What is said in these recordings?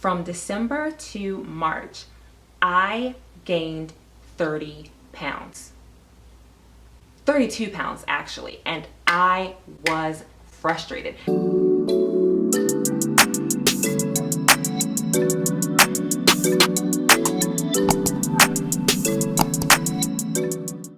from December to March, I gained 30 pounds. 32 pounds actually, and I was frustrated.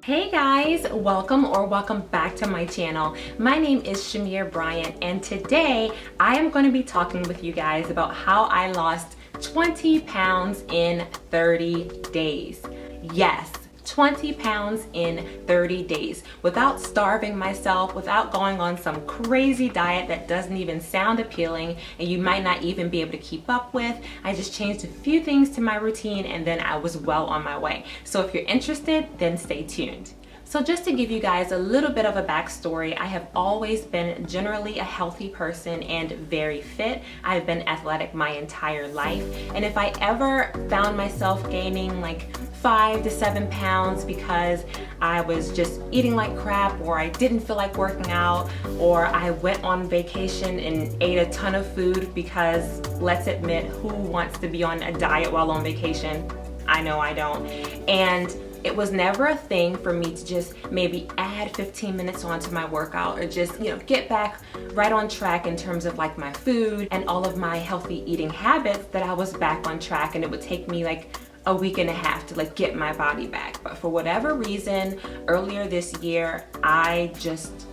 Hey guys, welcome back to my channel. My name is Shamir Bryant, and today I am going to be talking with you guys about how I lost 20 pounds in 30 days. Yes, 20 pounds in 30 days without starving myself, without going on some crazy diet that doesn't even sound appealing and you might not even be able to keep up with. I just changed a few things to my routine and then I was well on my way. So if you're interested, then stay tuned. So just to give you guys a little bit of a backstory, I have always been generally a healthy person and very fit. I've been athletic my entire life. And if I ever found myself gaining like 5 to 7 pounds because I was just eating like crap, or I didn't feel like working out, or I went on vacation and ate a ton of food, because let's admit, who wants to be on a diet while on vacation? I know I don't. And it was never a thing for me to just maybe add 15 minutes onto my workout, or just, get back right on track in terms of like my food and all of my healthy eating habits, that I was back on track, and it would take me like a week and a half to like get my body back. But for whatever reason, earlier this year, I just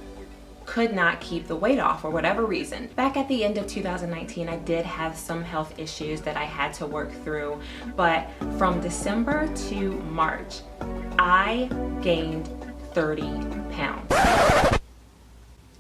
could not keep the weight off for whatever reason. Back at the end of 2019, I did have some health issues that I had to work through, but from December to March, I gained 30 pounds.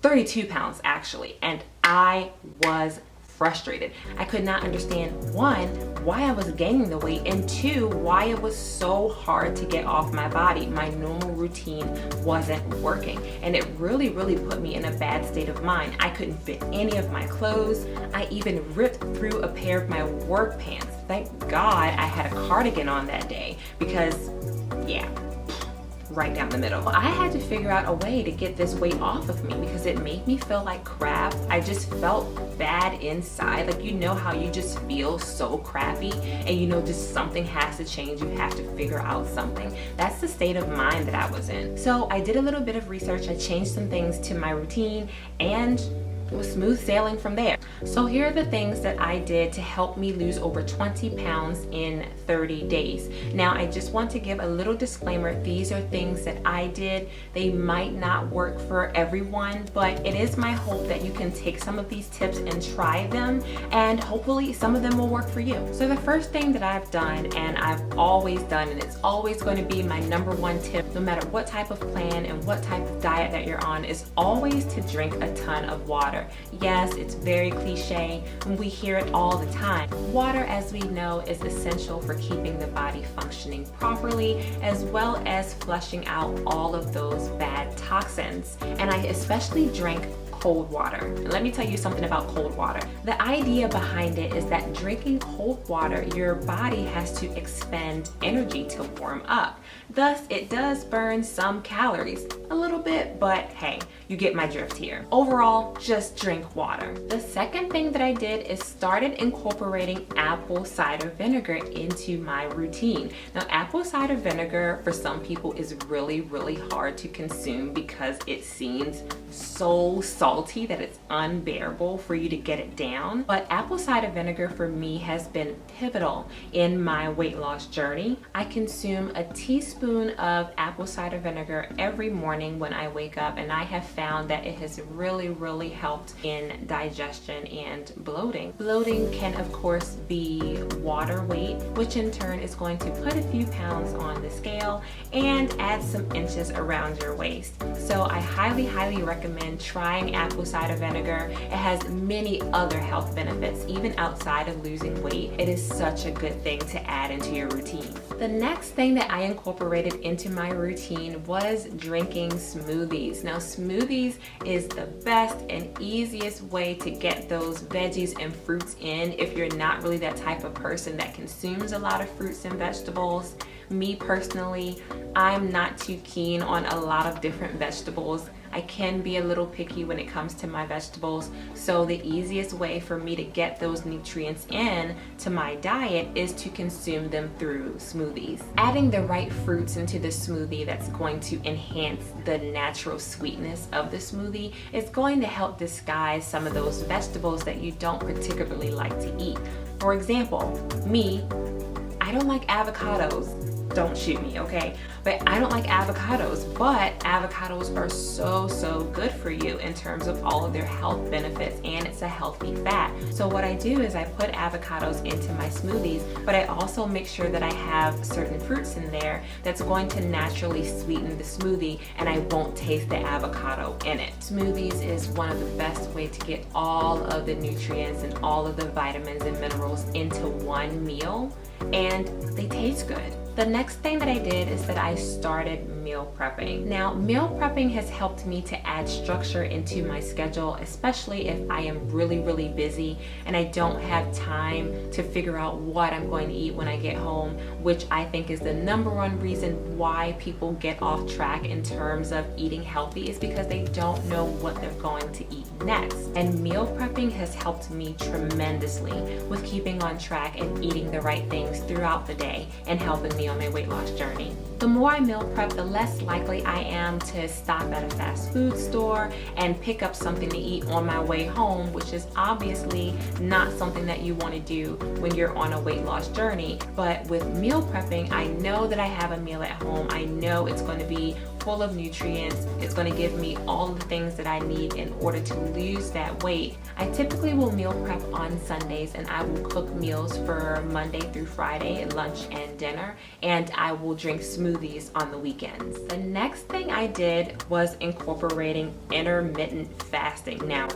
32 pounds actually, and I was frustrated. I could not understand, one, why I was gaining the weight, and two, why it was so hard to get off my body. My normal routine wasn't working, and it really put me in a bad state of mind. I couldn't fit any of my clothes. I even ripped through a pair of my work pants. Thank God I had a cardigan on that day, because yeah, right down the middle. I had to figure out a way to get this weight off of me, because it made me feel like crap. I just felt bad inside. Like, how you just feel so crappy, and just something has to change. You have to figure out something. That's the state of mind that I was in. So I did a little bit of research. I changed some things to my routine, and it was smooth sailing from there. So here are the things that I did to help me lose over 20 pounds in 30 days. Now, I just want to give a little disclaimer. These are things that I did. They might not work for everyone, but it is my hope that you can take some of these tips and try them, and hopefully some of them will work for you. So the first thing that I've done, and I've always done, and it's always going to be my number one tip, no matter what type of plan and what type of diet that you're on, is always to drink a ton of water. Yes, it's very cliche, and we hear it all the time. Water, as we know, is essential for keeping the body functioning properly, as well as flushing out all of those bad toxins. And I especially drank cold water. And let me tell you something about cold water. The idea behind it is that drinking cold water, your body has to expend energy to warm up. Thus, it does burn some calories, a little bit, but hey, you get my drift here. Overall, just drink water. The second thing that I did is started incorporating apple cider vinegar into my routine. Now, apple cider vinegar for some people is really hard to consume, because it seems so salty that it's unbearable for you to get it down. But apple cider vinegar for me has been pivotal in my weight loss journey. I consume a teaspoon of apple cider vinegar every morning when I wake up, and I have found that it has really helped in digestion and bloating. Bloating can of course be water weight, which in turn is going to put a few pounds on the scale and add some inches around your waist. So I highly recommend trying apple cider vinegar. It has many other health benefits, even outside of losing weight. It is such a good thing to add into your routine. The next thing that I incorporated into my routine was drinking smoothies. Now, smoothies is the best and easiest way to get those veggies and fruits in if you're not really that type of person that consumes a lot of fruits and vegetables. Me personally, I'm not too keen on a lot of different vegetables. I can be a little picky when it comes to my vegetables, so the easiest way for me to get those nutrients in to my diet is to consume them through smoothies. Adding the right fruits into the smoothie that's going to enhance the natural sweetness of the smoothie is going to help disguise some of those vegetables that you don't particularly like to eat. For example, me, I don't like avocados. Don't shoot me, okay? But I don't like avocados, but avocados are so good for you in terms of all of their health benefits, and it's a healthy fat. So what I do is I put avocados into my smoothies, but I also make sure that I have certain fruits in there that's going to naturally sweeten the smoothie, and I won't taste the avocado in it. Smoothies is one of the best way to get all of the nutrients and all of the vitamins and minerals into one meal, and they taste good. The next thing that I did is that I started meal prepping. Now, meal prepping has helped me to add structure into my schedule, especially if I am really busy and I don't have time to figure out what I'm going to eat when I get home, which I think is the number one reason why people get off track in terms of eating healthy, is because they don't know what they're going to eat next. And meal prepping has helped me tremendously with keeping on track and eating the right things throughout the day and helping me on my weight loss journey. The more I meal prep, the less likely I am to stop at a fast food store and pick up something to eat on my way home, which is obviously not something that you want to do when you're on a weight loss journey. But with meal prepping, I know that I have a meal at home. I know it's going to be full of nutrients. It's going to give me all the things that I need in order to lose that weight. I typically will meal prep on Sundays, and I will cook meals for Monday through Friday, lunch and dinner, and I will drink smoothies on the weekends. The next thing I did was incorporating intermittent fasting. Now,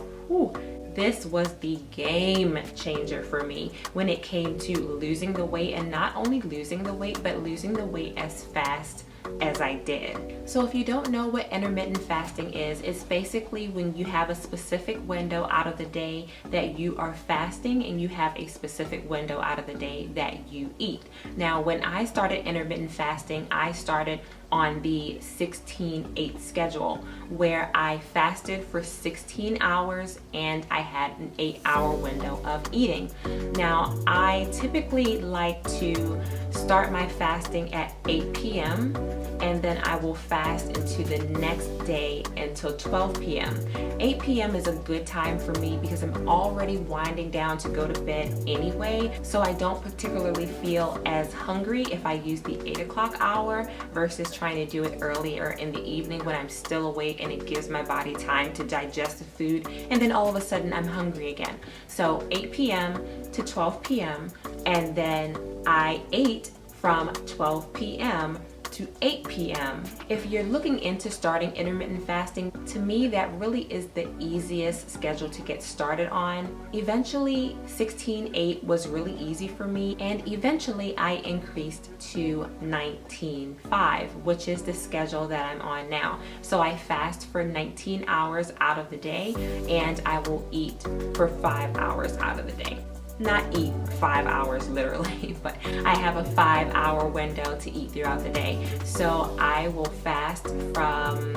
this was the game changer for me when it came to losing the weight, and not only losing the weight, but losing the weight as fast as I did. So if you don't know what intermittent fasting is, it's basically when you have a specific window out of the day that you are fasting, and you have a specific window out of the day that you eat. Now, when I started intermittent fasting, I started on the 16-8 schedule, where I fasted for 16 hours and I had an 8-hour window of eating. Now, I typically like to start my fasting at 8 p.m. and then I will fast into the next day until 12 p.m. 8 p.m. is a good time for me because I'm already winding down to go to bed anyway, so I don't particularly feel as hungry if I use the 8 o'clock hour versus trying to do it earlier in the evening when I'm still awake, and it gives my body time to digest the food, and then all of a sudden I'm hungry again. So 8 p.m. to 12 p.m. and then I ate from 12 p.m. to 8 p.m. If you're looking into starting intermittent fasting, to me that really is the easiest schedule to get started on. Eventually 16-8 was really easy for me, and eventually I increased to 19-5, which is the schedule that I'm on now. So I fast for 19 hours out of the day, and I will eat for 5 hours out of the day. Not eat 5 hours literally, but I have a 5-hour window to eat throughout the day. So I will fast from,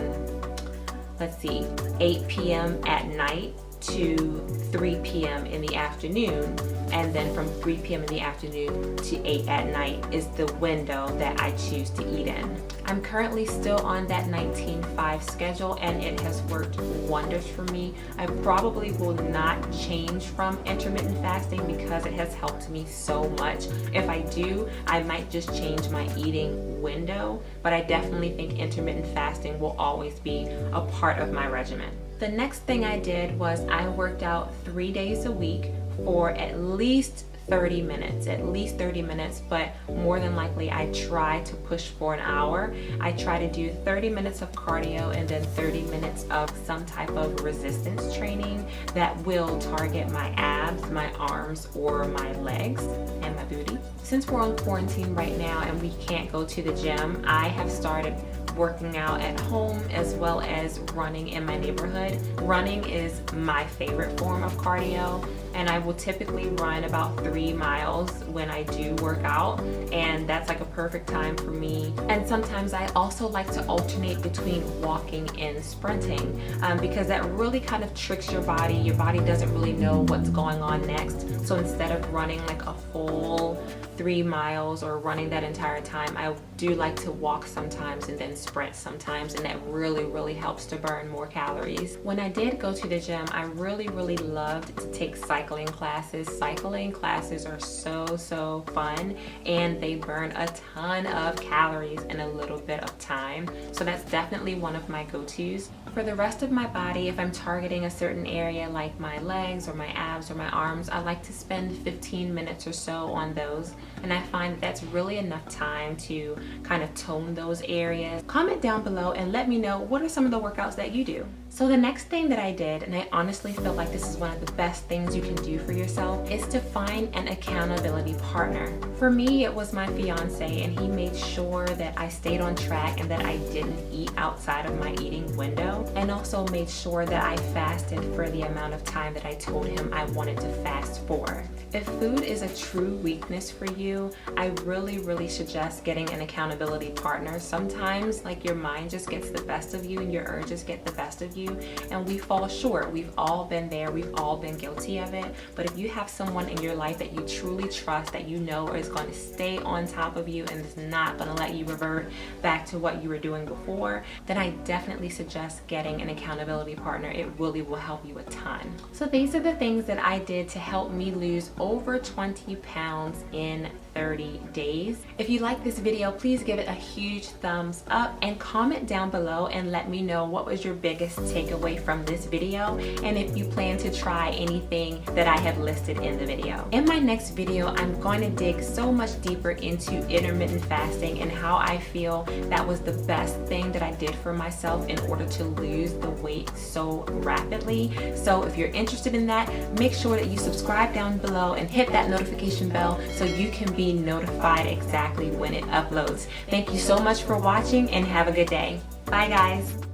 8 p.m. at night to 3 p.m. in the afternoon, and then from 3 p.m. in the afternoon to 8 at night is the window that I choose to eat in. I'm currently still on that 19-5 schedule, and it has worked wonders for me. I probably will not change from intermittent fasting because it has helped me so much. If I do, I might just change my eating window, but I definitely think intermittent fasting will always be a part of my regimen. The next thing I did was I worked out 3 days a week for at least 30 minutes, but more than likely I try to push for an hour. I try to do 30 minutes of cardio and then 30 minutes of some type of resistance training that will target my abs, my arms, or my legs and my booty. Since we're on quarantine right now and we can't go to the gym, I have started working out at home as well as running in my neighborhood. Running is my favorite form of cardio. and I will typically run about 3 miles when I do work out, and that's like a perfect time for me. And sometimes I also like to alternate between walking and sprinting, because that really kind of tricks your body. Your body doesn't really know what's going on next. So instead of running like a full 3 miles or running that entire time, I do like to walk sometimes and then sprint sometimes, and that really helps to burn more calories. When I did go to the gym, I really loved to take cycling classes. Cycling classes are so fun, and they burn a ton of calories in a little bit of time. So that's definitely one of my go-tos. For the rest of my body, if I'm targeting a certain area like my legs or my abs or my arms, I like to spend 15 minutes or so on those. And I find that that's really enough time to kind of tone those areas. Comment down below and let me know, what are some of the workouts that you do? So the next thing that I did, and I honestly feel like this is one of the best things you can do for yourself, is to find an accountability partner. For me, it was my fiance, and he made sure that I stayed on track and that I didn't eat outside of my eating window, and also made sure that I fasted for the amount of time that I told him I wanted to fast for. If food is a true weakness for you, I really suggest getting an accountability partner. Sometimes like your mind just gets the best of you and your urges get the best of you, and we fall short. We've all been there, we've all been guilty of it. But if you have someone in your life that you truly trust, that you know is going to stay on top of you and is not going to let you revert back to what you were doing before, then I definitely suggest getting an accountability partner. It really will help you a ton. So these are the things that I did to help me lose over 20 pounds in 30 days. If you like this video, please give it a huge thumbs up and comment down below and let me know what was your biggest takeaway from this video, and if you plan to try anything that I have listed in the video. In my next video, I'm going to dig so much deeper into intermittent fasting and how I feel that was the best thing that I did for myself in order to lose the weight so rapidly. So if you're interested in that, make sure that you subscribe down below and hit that notification bell so you can be notified exactly when it uploads. Thank you so much for watching and have a good day. Bye guys.